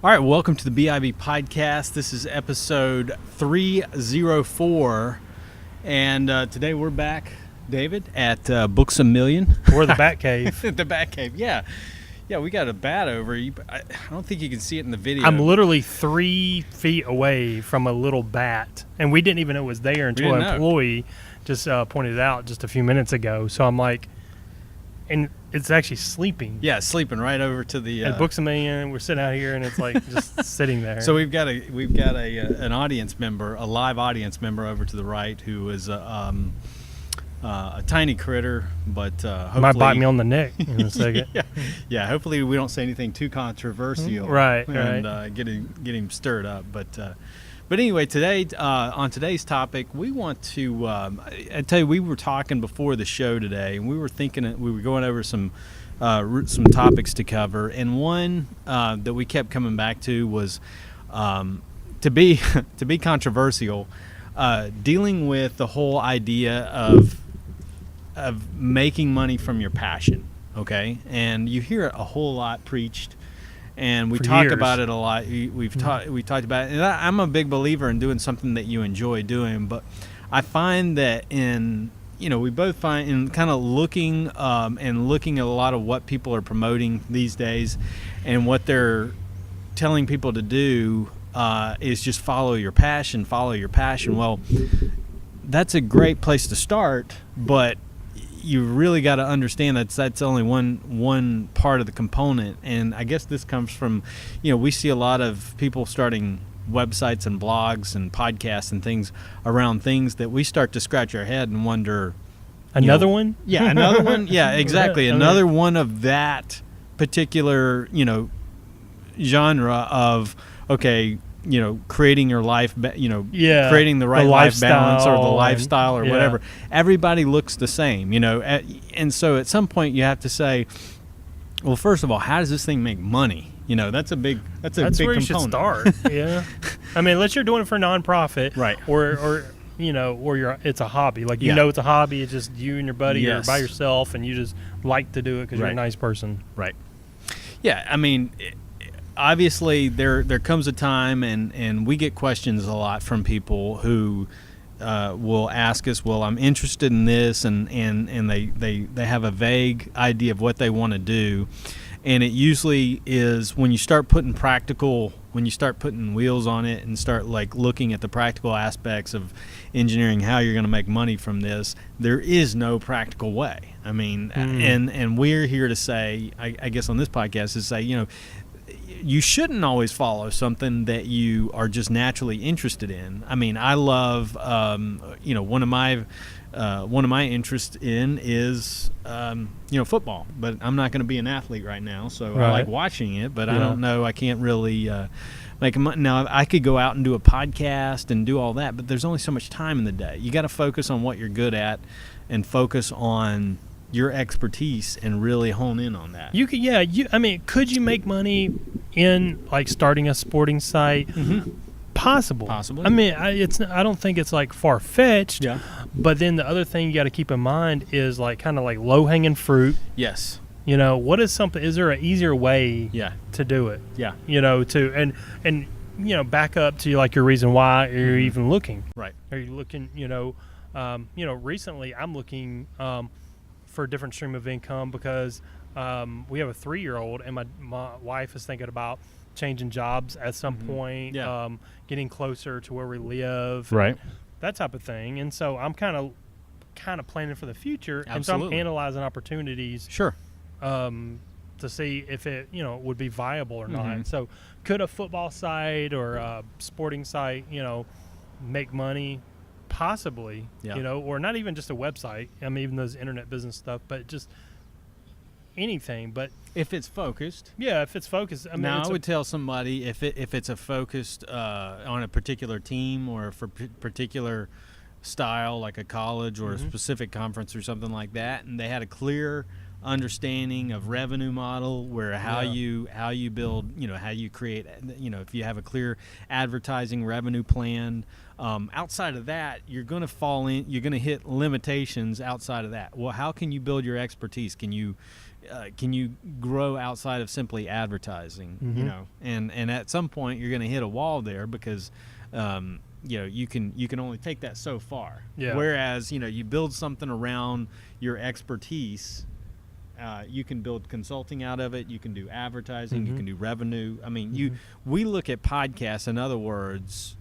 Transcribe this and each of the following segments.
All right, welcome to the BIB podcast. This is episode 304, and today we're back, David, at Books A Million. Or the Batcave. The Batcave, yeah. Yeah, we got a bat over. I don't think you can see it in the video. I'm literally 3 feet away from a little bat, and we didn't even know it was there until an employee just pointed it out just a few minutes ago. So I'm like, and it's actually sleeping. Yeah, sleeping right over to the at Books A Million. We're sitting out here, and it's like just sitting there. So we've got an audience member, a live audience member over to the right, who is a tiny critter, but hopefully might bite me on the neck in a second. yeah. Hopefully we don't say anything too controversial, right? And get him stirred up. But anyway, today on today's topic, we want to. I tell you, we were talking before the show today, and we were thinking we were going over some topics to cover, and one that we kept coming back to was to be controversial, dealing with the whole idea of making money from your passion. Okay, and you hear it a whole lot preached. And we talk about it a lot. We talked about it. And I'm a big believer in doing something that you enjoy doing. But I find that we both find in kind of looking at a lot of what people are promoting these days, and what they're telling people to do is just follow your passion. Follow your passion. Well, that's a great place to start, but you really got to understand that's only one part of the component. And I guess this comes from, we see a lot of people starting websites and blogs and podcasts and things around things that we start to scratch our head and wonder. Another one? Yeah, another one. Yeah, exactly. Another one of that particular, genre of, okay, creating your life, creating the right life balance or the lifestyle or whatever. Everybody looks the same, and so at some point you have to say, well, first of all, how does this thing make money? That's a big where component. You should start. Yeah. I mean, unless you're doing it for nonprofit, right? Or it's a hobby. Like, it's a hobby. It's just you and your buddy or by yourself, and you just like to do it because you're a nice person. Right. Yeah. I mean, obviously, there comes a time, and we get questions a lot from people who will ask us, well, I'm interested in this, and they have a vague idea of what they want to do. And it usually is when you start putting wheels on it and start like looking at the practical aspects of engineering, how you're going to make money from this, there is no practical way. I mean, and we're here to say, I guess on this podcast, is say, you shouldn't always follow something that you are just naturally interested in. I mean, I love, one of my interests in is, football. But I'm not going to be an athlete right now, so I like watching it. But I don't know. I can't really make money. Now, I could go out and do a podcast and do all that, but there's only so much time in the day. You got to focus on what you're good at and focus on your expertise and really hone in on that. You could, could you make money in like starting a sporting site? Mm-hmm. Possibly. I mean, I don't think it's like far fetched. Yeah. But then the other thing you got to keep in mind is like kind of like low hanging fruit. Yes. What is something? Is there an easier way? To do it? Yeah. And back up to like your reason why you're even looking. Right. Are you looking? Recently I'm looking for a different stream of income because we have a 3-year-old, and my wife is thinking about changing jobs at some point, getting closer to where we live, right? That type of thing. And so I'm kind of planning for the future. Absolutely. And so I'm analyzing opportunities, sure, to see if it would be viable or not. So could a football site or a sporting site make money? Possibly, or not even just a website. I mean, even those internet business stuff, but just anything. But if it's focused, if it's focused. I mean, I would tell somebody if it's a focused on a particular team or for particular style, like a college or a specific conference or something like that, and they had a clear understanding of revenue model, where how you build, how you create, if you have a clear advertising revenue plan. Outside of that, you're going to hit limitations outside of that. Well, how can you build your expertise? Can you can you grow outside of simply advertising? You know, and at some point you're going to hit a wall there because you know, you can only take that so far. Yeah. Whereas, you know, you build something around your expertise, you can build consulting out of it. You can do advertising. You can do revenue. I mean, we look at podcasts, in other words,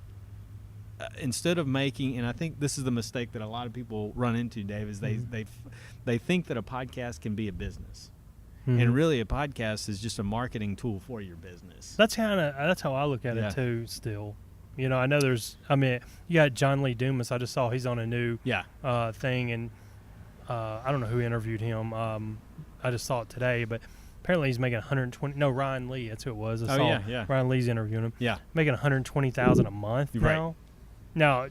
instead of making, and I think this is the mistake that a lot of people run into, Dave, is they think that a podcast can be a business. And really a podcast is just a marketing tool for your business. That's how I look at it too still. You know, I know you got John Lee Dumas. I just saw he's on a new thing, and I don't know who interviewed him. I just saw it today, but apparently he's making Ryan Lee, that's who it was. I saw Ryan Lee's interviewing him. Yeah. Making $120,000 a month now. Right. Now,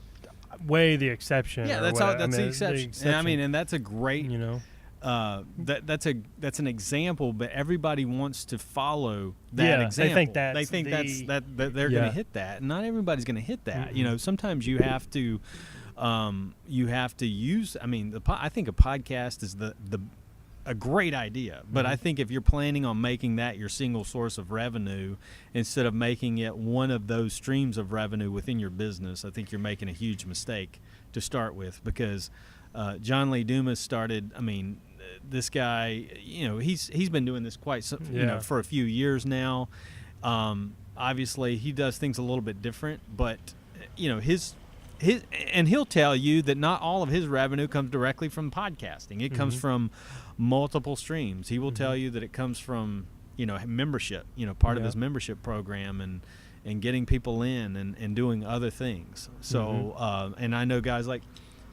way the exception. Yeah, that's the exception. And I mean, and that's a great, you know, that's an example, but everybody wants to follow that example. They think that they're going to hit that. Not everybody's going to hit that. You know, sometimes you have to use. I mean, I think a podcast is a great idea, but I think if you're planning on making that your single source of revenue instead of making it one of those streams of revenue within your business, I think you're making a huge mistake to start with, because John Lee Dumas started. I mean, this guy, you know, he's been doing this you know, for a few years now. Obviously, he does things a little bit different, but you know, and he'll tell you that not all of his revenue comes directly from podcasting. It comes from multiple streams. He will tell you that it comes from, you know, membership, you know, part of his membership program and getting people in and doing other things. So, and I know guys like,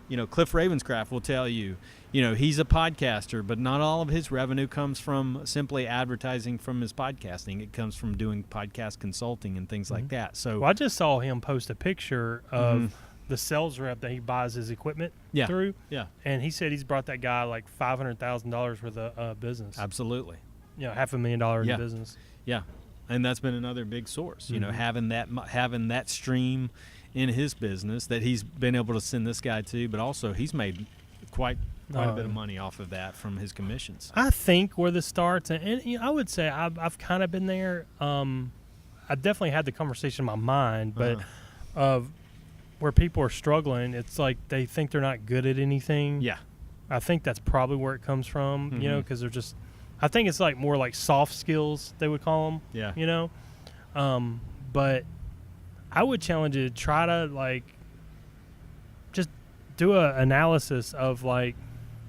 you know, Cliff Ravenscraft will tell you, you know, he's a podcaster, but not all of his revenue comes from simply advertising from his podcasting. It comes from doing podcast consulting and things like that. So I just saw him post a picture of the sales rep that he buys his equipment through. Yeah. And he said he's brought that guy like $500,000 worth of business. Absolutely. You know, $500,000 in business. Yeah. And that's been another big source, you know, having that stream in his business that he's been able to send this guy to, but also he's made quite a bit of money off of that from his commissions. I think where this starts, and you know, I would say I've kind of been there. I definitely had the conversation in my mind, but of where people are struggling, it's like they think they're not good at anything. Yeah. I think that's probably where it comes from, you know, because they're just, I think it's like more like soft skills, they would call them. Yeah. You know? But I would challenge you to try to like just do an analysis of like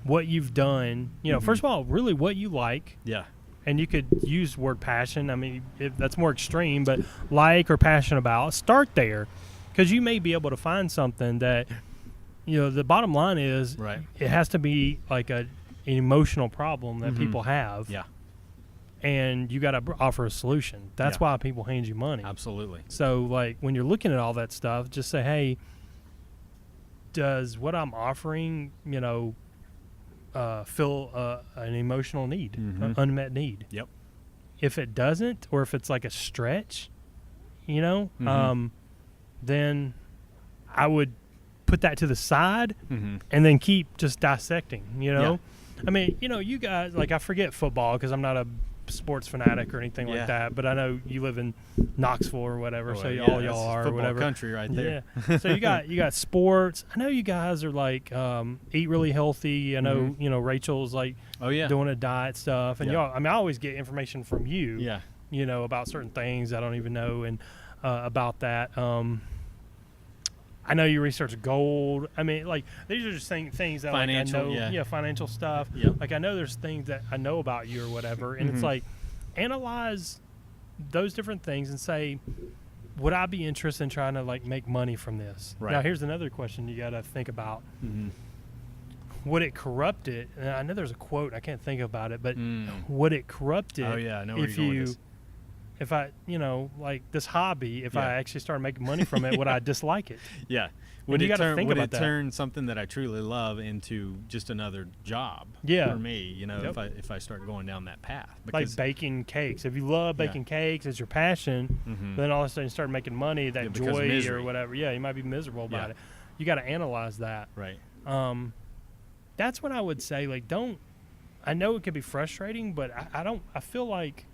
what you've done. You know, first of all, really what you like. Yeah. And you could use word passion. I mean, if that's more extreme, but like or passionate about, start there. Because you may be able to find something that, you know, the bottom line is it has to be like an emotional problem that people have. Yeah. And you got to offer a solution. That's why people hand you money. Absolutely. So, like, when you're looking at all that stuff, just say, hey, does what I'm offering, you know, fill an emotional need, an unmet need? Yep. If it doesn't, or if it's like a stretch, you know, then I would put that to the side and then keep just dissecting, you know? Yeah. I mean, you know, you guys, like, I forget football because I'm not a sports fanatic or anything like that, but I know you live in Knoxville or whatever, so all y'all are, or whatever. Country right there. Yeah. So you got sports. I know you guys are like eat really healthy. I know you know Rachel's like doing a diet stuff, and y'all. I mean, I always get information from you. Yeah. You know, about certain things I don't even know, and about that. I know you research gold. I mean, like, these are just things that financial, like, I know. Financial stuff. Yep. Like, I know there's things that I know about you or whatever, and it's like, analyze those different things and say, would I be interested in trying to, like, make money from this? Right. Now, here's another question you got to think about. Would it corrupt it? And I know there's a quote. I can't think about it, but would it corrupt it I know where you're going with this. If I, you know, like this hobby, if I actually started making money from it, would I dislike it? Yeah. Would it turn something that I truly love into just another job for me, you know, if I start going down that path? Because, like baking cakes. If you love baking cakes as your passion, then all of a sudden you start making money, that joy or whatever. Yeah, you might be miserable about it. You got to analyze that. Right. That's what I would say. Like, don't, I know it can be frustrating, but I feel like,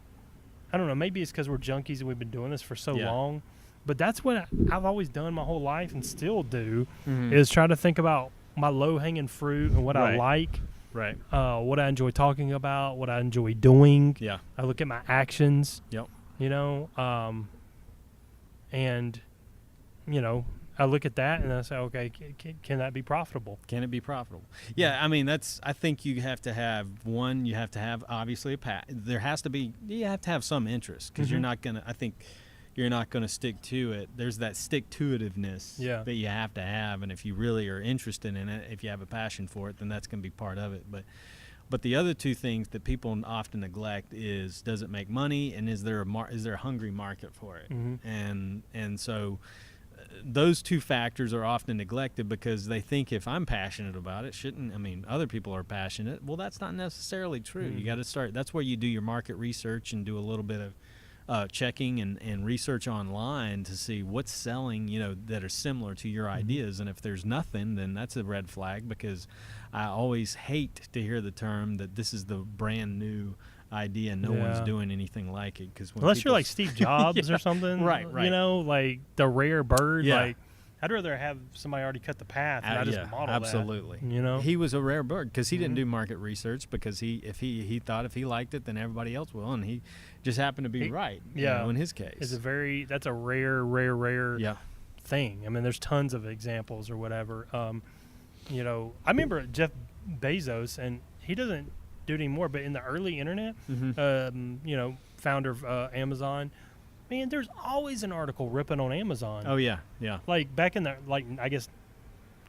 I don't know, maybe it's because we're junkies and we've been doing this for so long, but that's what I've always done my whole life and still do, is try to think about my low-hanging fruit and what I like, what I enjoy talking about, what I enjoy doing. Yeah. I look at my actions, Yep. you know, and, you know, I look at that and I say, okay, can that be profitable? Can it be profitable? Yeah, I mean, I think you have to have you have to have obviously you have to have some interest, because you're not going to stick to it. There's that stick-to-itiveness that you have to have, and if you really are interested in it, if you have a passion for it, then that's going to be part of it. But the other two things that people often neglect is, does it make money, and is there a hungry market for it? And so those two factors are often neglected, because they think, if I'm passionate about it, other people are passionate. Well, that's not necessarily true. You got to start. That's where you do your market research and do a little bit of checking and research online to see what's selling, that are similar to your ideas. And if there's nothing, then that's a red flag, because I always hate to hear the term that this is the brand new idea and no one's doing anything like it. Because unless you're like Steve Jobs or something, right, like the rare bird, like I'd rather have somebody already cut the path and I just model absolutely that. He was a rare bird because he didn't do market research, because he thought if he liked it, then everybody else will, and he just happened to be right. In his case, that's a rare thing. I mean, there's tons of examples or whatever. I remember Jeff Bezos, and he doesn't do it anymore, but in the early internet, founder of Amazon, man, there's always an article ripping on Amazon. Oh yeah. Like back in the, I guess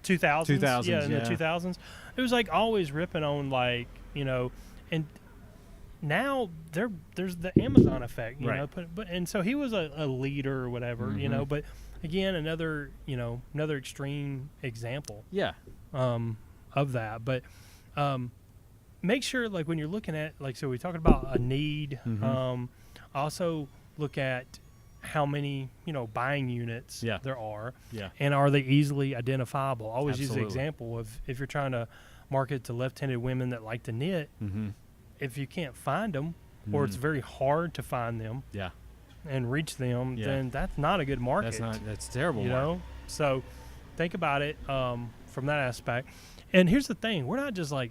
2000s. Yeah, in the 2000s, it was like always ripping on, and now there's the Amazon effect, you know. But and so he was a leader or whatever, But again, another extreme example. Yeah. Of that, but make sure, like, when you're looking at, so we're talking about a need. Also look at how many buying units there are, and are they easily identifiable. Always use the example of, if you're trying to market to left-handed women that like to knit, if you can't find them, or it's very hard to find them, and reach them, then that's not a good market. That's terrible. So think about it from that aspect. And here's the thing: we're not just like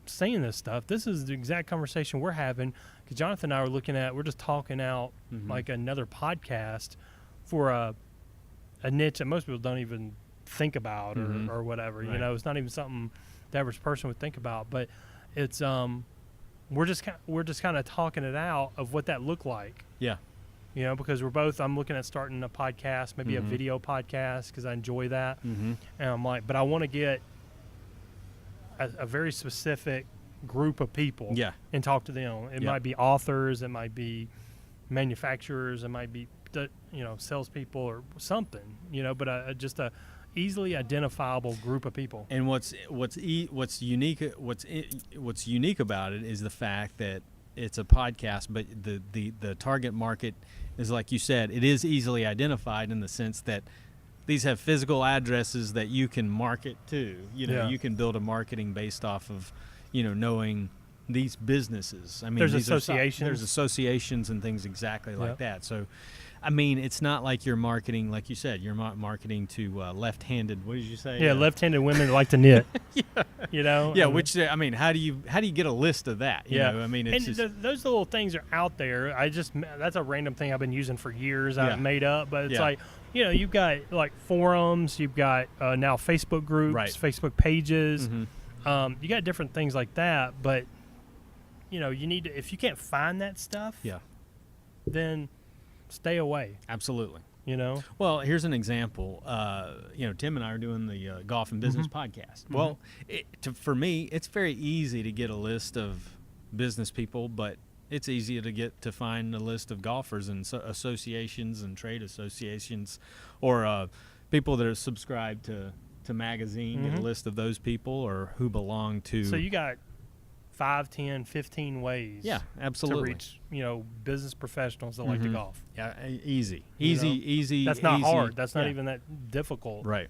saying this stuff. This is the exact conversation we're having, because Jonathan and I we're just talking out like another podcast for a niche that most people don't even think about or whatever. It's not even something the average person would think about, but it's we're just kind of talking it out of what that looked like. Because I'm looking at starting a podcast, maybe a video podcast, because I enjoy that. And I'm like, but I want to get a very specific group of people and talk to them. It might be authors, it might be manufacturers, it might be salespeople or something, but just a easily identifiable group of people. And what's unique about it is the fact that it's a podcast, but the target market is, like you said, it is easily identified in the sense that these have physical addresses that you can market to. You can build a marketing based off of, knowing these businesses. I mean, there's associations. There's associations and things exactly like that. So, I mean, it's not like you're marketing, like you said, you're marketing to left-handed. What did you say? Yeah, left-handed women that like to knit. Which, I mean, how do you get a list of that? You know, I mean, it's those little things are out there. That's a random thing I've been using for years. I've made up, but it's like, you've got like forums, you've got now Facebook groups, Facebook pages. You got different things like that, but you need to, if you can't find that stuff, then stay away. Absolutely. Well, here's an example. Tim and I are doing the Golf and Business podcast. Well, for me, it's very easy to get a list of business people, but it's easier to find a list of golfers and associations and trade associations, or people that are subscribed to magazine, get a list of those people, or who belong to. So you got 5, 10, 15 ways absolutely. to reach, business professionals that like to golf. Yeah, easy. That's not easy. hard. That's not even that difficult. Right.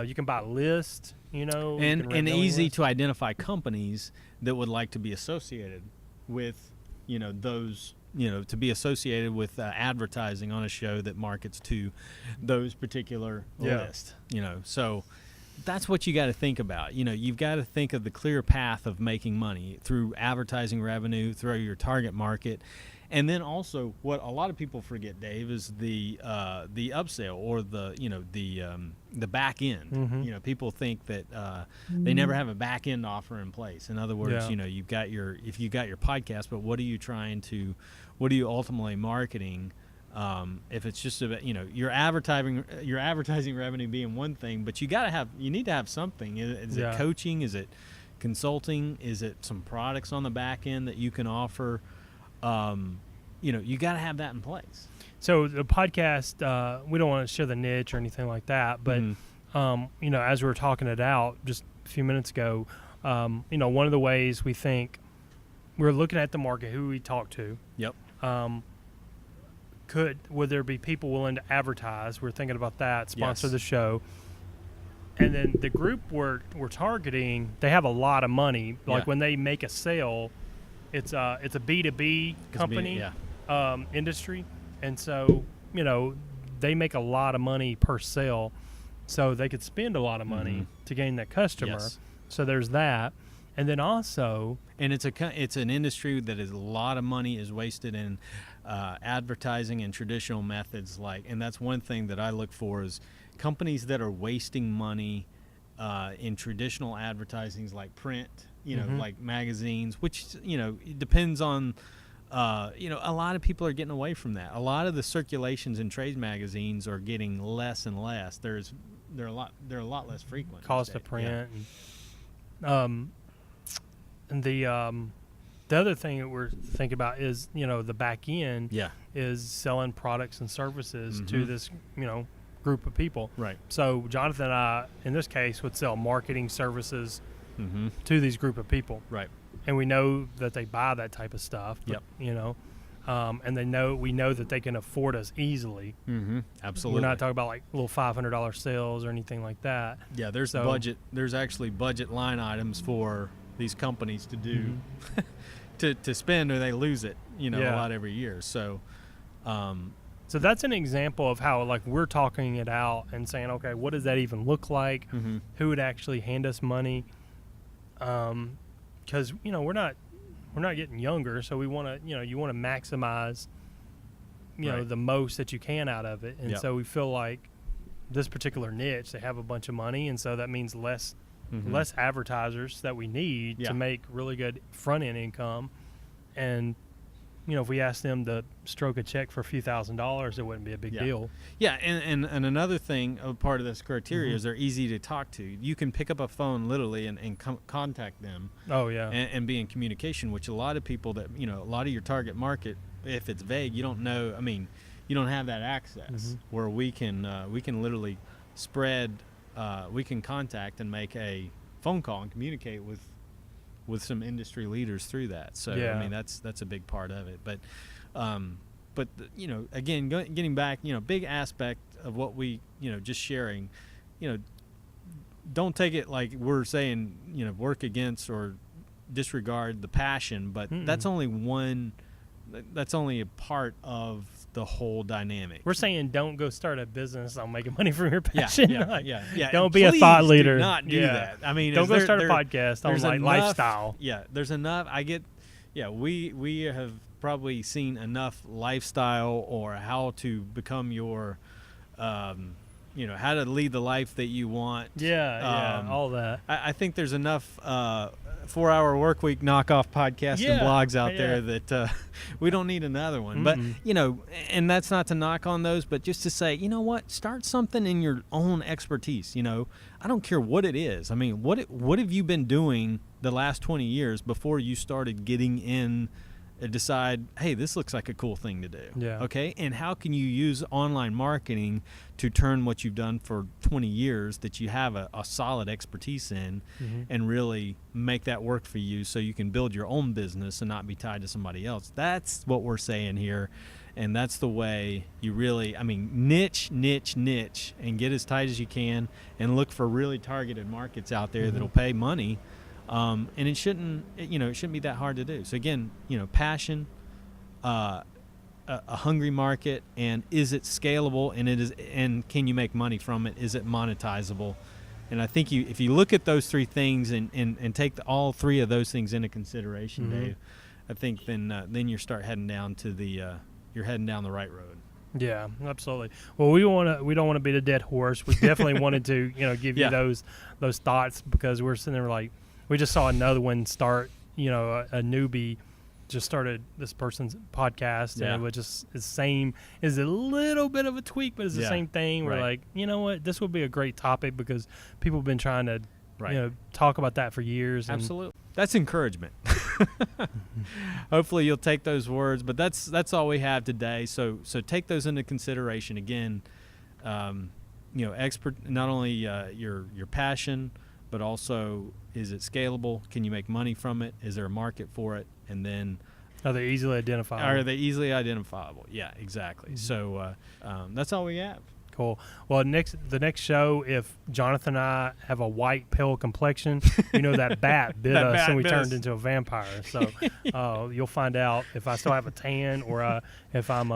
You can buy lists, and easy to identify companies that would like to be associated with, those, to be associated with advertising on a show that markets to those particular lists, so that's what you got to think about. You've got to think of the clear path of making money through advertising revenue, through your target market. And then also, what a lot of people forget, Dave, is the upsell or the back end. Mm-hmm. People think that they never have a back end offer in place. In other words, if you got your podcast, but what are you ultimately marketing? If it's just about your advertising revenue being one thing, but you need to have something. Is it coaching? Is it consulting? Is it some products on the back end that you can offer? You got to have that in place. So the podcast, we don't want to share the niche or anything like that, but as we were talking it out just a few minutes ago, one of the ways we think we're looking at the market, who we talk to. Yep. Would there be people willing to advertise? We're thinking about that, sponsor the show. And then the group we're targeting, they have a lot of money. Like when they make a sale, it's a B2B company industry. And so, they make a lot of money per sale. So they could spend a lot of money to gain that customer. Yes. So there's that. And then also, and it's an industry that is a lot of money is wasted in advertising and traditional methods, and that's one thing that I look for is companies that are wasting money in traditional advertisings like print, like magazines, which it depends on. A lot of people are getting away from that. A lot of the circulations in trade magazines are getting less and less. They're a lot less frequent. Cost of print. And the other thing that we're thinking about is, the back end is selling products and services to this, group of people. Right. So Jonathan and I, in this case, would sell marketing services to these group of people. Right. And we know that they buy that type of stuff. Yep. And we know that they can afford us easily. Absolutely. We're not talking about like little $500 sales or anything like that. Yeah, there's budget. There's actually budget line items for these companies to do to spend, or they lose it, a lot every year. So, so that's an example of how we're talking it out and saying, okay, what does that even look like? Who would actually hand us money? Because we're not getting younger, so we want to you want to maximize the most that you can out of it, and so we feel like this particular niche, they have a bunch of money, and so that means less advertisers that we need to make really good front end income. And if we asked them to stroke a check for a few $1,000s, it wouldn't be a big deal. Yeah, and another thing, a part of this criteria is they're easy to talk to. You can pick up a phone literally and contact them. Oh, yeah. And be in communication, which a lot of people that, a lot of your target market, if it's vague, you don't know, you don't have that access where we can literally spread, we can contact and make a phone call and communicate with some industry leaders through that. So that's a big part of it. But again, getting back, big aspect of what we just sharing, don't take it like we're saying work against or disregard the passion, but that's only a part of the whole dynamic. We're saying don't go start a business on making money from your passion. Yeah. Don't be a thought leader. Do not do that. Don't go start a podcast on lifestyle. Yeah, there's enough. We have probably seen enough lifestyle or how to become your, how to lead the life that you want. All that. I think there's enough 4-hour work week knockoff podcasts and blogs out there that we don't need another one. But and that's not to knock on those, but just to say, what, start something in your own expertise. I don't care what it is. What have you been doing the last 20 years before you started getting in and decide, hey, this looks like a cool thing to do. Okay, and how can you use online marketing to turn what you've done for 20 years that you have a solid expertise in and really make that work for you so you can build your own business and not be tied to somebody else. That's what we're saying here And that's the way you really, niche, and get as tight as you can, and look for really targeted markets out there that'll pay money. And it shouldn't be that hard to do. So again, passion, a hungry market, and is it scalable, and can you make money from it? Is it monetizable? And I think if you look at those three things and take all three of those things into consideration, Dave, I think then you start heading down you're heading down the right road. Yeah, absolutely. Well, we don't want to beat a dead horse. We definitely wanted to, give you those thoughts, because we're sitting there like, we just saw another one start, a newbie just started this person's podcast, and it was just the same. Is a little bit of a tweak, but it's the same thing. We're like, you know what, this would be a great topic, because people have been trying to, talk about that for years. Absolutely. That's encouragement. Hopefully you'll take those words, but that's all we have today. So take those into consideration. Again, expert, not only your passion, but also, is it scalable? Can you make money from it? Is there a market for it? And then, are they easily identifiable? Yeah, exactly. So that's all we have. Cool. Well, the next show, if Jonathan and I have a white, pale complexion, that bat bit us and we turned into a vampire. So you'll find out if I still have a tan, or if I'm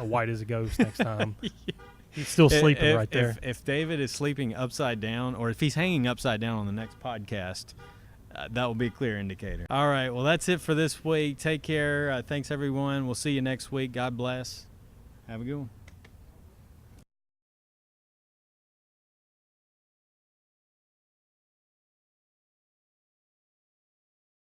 white as a ghost next time. He's still sleeping right there. If David is sleeping upside down, or if he's hanging upside down on the next podcast, that will be a clear indicator. All right. Well, that's it for this week. Take care. Thanks, everyone. We'll see you next week. God bless. Have a good one.